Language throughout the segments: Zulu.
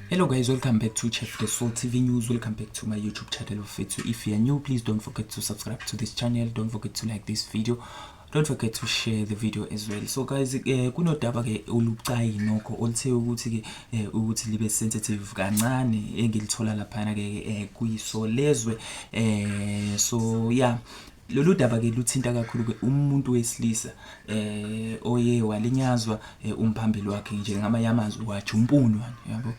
Hello guys, welcome back to Chef the Soul TV News. Welcome back to my YouTube channel of it. So if you are new, please don't forget to subscribe to this channel. Don't forget to like this video. Don't forget to share the video as well. So guys, kunodaba ke olucayi nokho oluthe ukuthi ke ukuthi libe sensitive kancane engilithola lapha ke kuyisolezwe so yeah. Lolu daba ke luthinta kakhulu ke umuntu wesilisa oye walinyazwa umphambili wakhe njengamanye amazwi wajumpunwa yabo.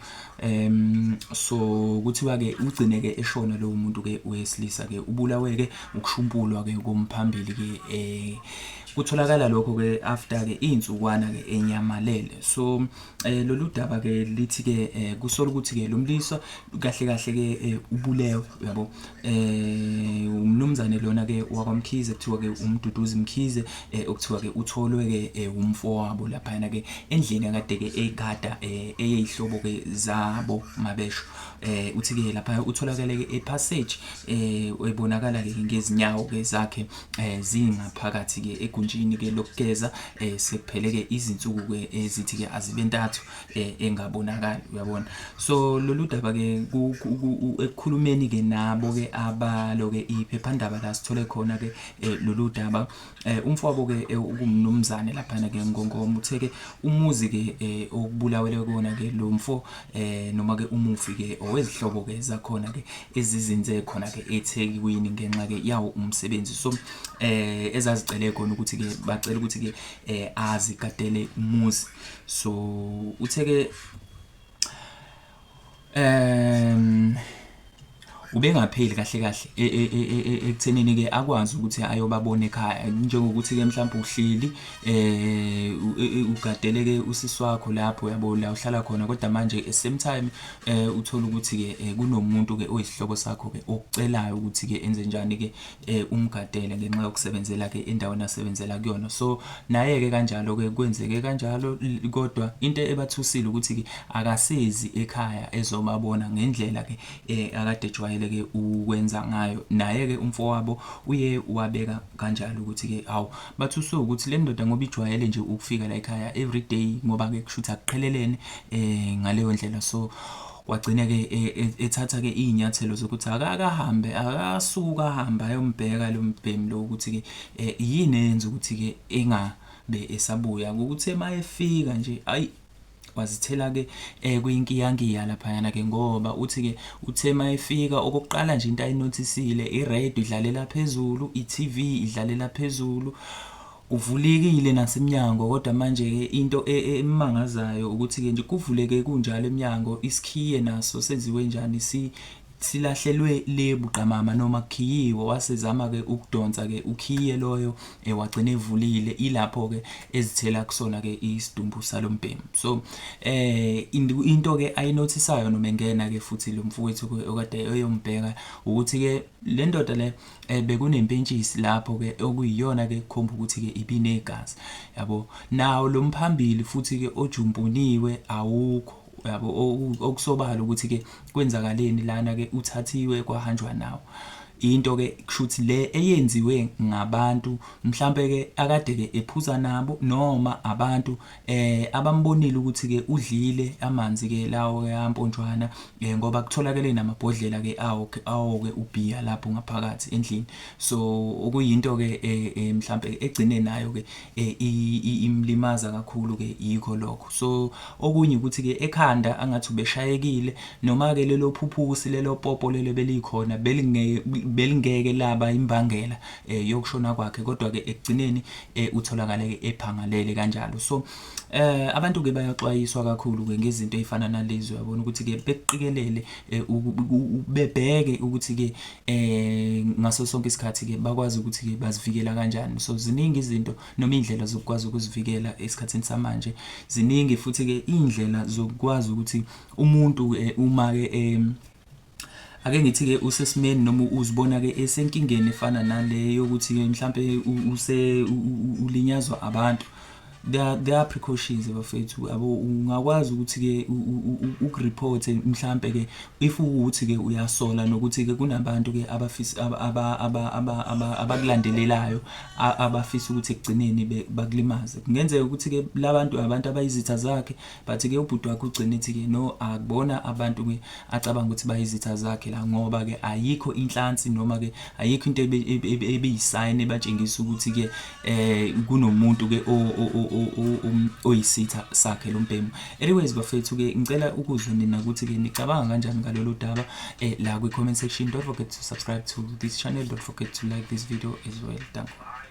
So kuthiwa ke ugcine ke eshona lo muntu ke wesilisa ke ubulawe ke ukushumpulwa ke komphambili ke kutholakala lokho ke after ke insukwana ke enyamalele. So lolu daba ke lithi ke kusola ukuthi ke lo mlisa kahle kahle ke ubulewe yabo. Umnumzane lona ke wakwaMkhize kuthiwa ke uMduduzi Mkhize okuthiwa ke utholwe ke umfowabo lapha ke endlini akade ke egada eyihlobo ke zabo mabesho. Uthi ke lapha utholakala ke epassage ebonakala ke ngezinyawo ke zakhe zingaphakathi ke egunjini ke lokugeza sekuphele ke izinsuku ke ezithi ke azibentathu engabonakali uyabona. So lolu daba ke ekukhulumeni ke nabo ke abalo ke iphephandaba la sithole khona ke lolu daba umfowabo ke ukumnumzane lapha ke ngongoma uthe ke umuzi ke okubulawele kona ke lo mfo noma ke umufi ke owezihlobo ke zakhona ke ezizinze khona ke eThekwini ngenxa ke yawo umsebenzi. So ezazicele khona ukuthi ke bacela ukuthi ke azigadele umuzi. So uthe ke ubengapheli kahle kahle ekuthenini ke akwazi ukuthi ayobabona ekhaya njengokuthi ke mhlawumbe uhleli ugadele ke usisi wakho lapho yabo la uhlala khona kodwa manje at same time uthola ukuthi ke kunomuntu ke oyisihlobo sakho ke okucelayo ukuthi ke enze njani ke umgadele ngenxa yokusebenzela ke endaweni asebenzela kuyona. So naye ke kanjalo ke kwenzeke kanjalo kodwa into ebathusile ukuthi ke akasezi ekhaya ezomabona ngendlela ke akade jwayele ke ukwenza ngayo. Naye ke umfowabo uye wabeka kanjalo ukuthi ke awu bathuse ukuthi le ndoda ngoba ijwayele nje ukufika la ekhaya every day ngoba ke kushuthi akuqhelelene ngaleyo ndlela. So wagcina ke ethatha ke inyathelo zokuthi akahambe akasuka ahamba ayombheka lo mbhemi lo ukuthi ke yini enza ukuthi ke engabe esabuya ukuthi emayefika nje ayi wazithela ke kuyinkiyankiya lapha yana ke ngoba uthi ke uthe mayefika okokuqala nje into ayinotisile iradio idlalela phezulu, iTV idlalela phezulu, uvulekile nasemnyango kodwa manje ke into emangazayo ukuthi ke nje kuvuleke kunjalo eminyango isikhiye naso senziwe njani silahlelwe lebuqamama noma kukhiyiwe wasezama ke ukudonsa ke ukhiye loyo wagcina evulile ilapho ke ezithela kusona ke isidumbu salombhemi. So into ke ayinotisayo noma engena ke futhi lo mfowethu okade eyombheka ukuthi ke le ndoda le bekunempentshisi lapho ke okuyiyona ke kukhomba ukuthi ke ibinegazi yabo. Nawo lo mphambili futhi ke ojumpuniwe awukho yabo okusobala ukuthi ke kwenzakaleni lana ke uthathiwe kwahanjwa nawo. Into ke kushuthi le eyenziwe ngabantu mhlambe ke akade ke ephuza nabo noma abantu abambonile ukuthi ke udlile amanzi ke lawo ke ampontshwana ngoba kutholakele namabhodlela ke awo ke ubhiya lapho ngaphakathi endlini. So okuyinto ke mhlambe egcine nayo ke imlimaza kakhulu ke yikho lokho. So okunye ukuthi ke ekhanda angathi ubeshayekile noma ke lelo phuphusi lelo popo lelo belikhona belingeke laba imbangela yokushona kwakhe kodwa ke ekugcineni utholakala ke ephangalele kanjalo. So abantu ke bayaxwayiswa kakhulu ke ngezinto ezifana nalezo yabona ukuthi ke beqikelele bebheke ukuthi ke ngaso sonke isikhathi ke bakwazi ukuthi ke bazivikela kanjani. So ziningi izinto noma indlela zokwazi ukuzivikela esikhathini samanje ziningi futhi ke indlela zokwazi ukuthi umuntu uma ke ake ngithi ke usesimeni noma uzibona ke esenkingeni efana naleyo ukuthi ke mhlambe ulinyazwa abantu there are precautions bafethu abo ungakwazi ukuthi ke ukureport mhlambe ke if ukuthi ke uyasola nokuthi ke kunabantu ke abafisa abakulandelelayo abafisa ukuthi ekugcineni bakulimaze. Kungenzeka ukuthi ke labantu abantu abayizitha zakhe, but ke ubhuti wakhe ugcina ethi ke no akubona abantu ke acabanga ukuthi bayizitha zakhe la, ngoba ke ayikho inhlansi noma ke ayikho into ebeyisign ebatshengisa ukuthi ke kunomuntu ke oyisitha sakhe lo mbhemu. Anyways bafethu ke ngicela ukuzwa nina ukuthi ke nicabanga kanjani ngalolu daba la kwi comment section. Don't forget to subscribe to this channel, don't forget to like this video as well. Thank you.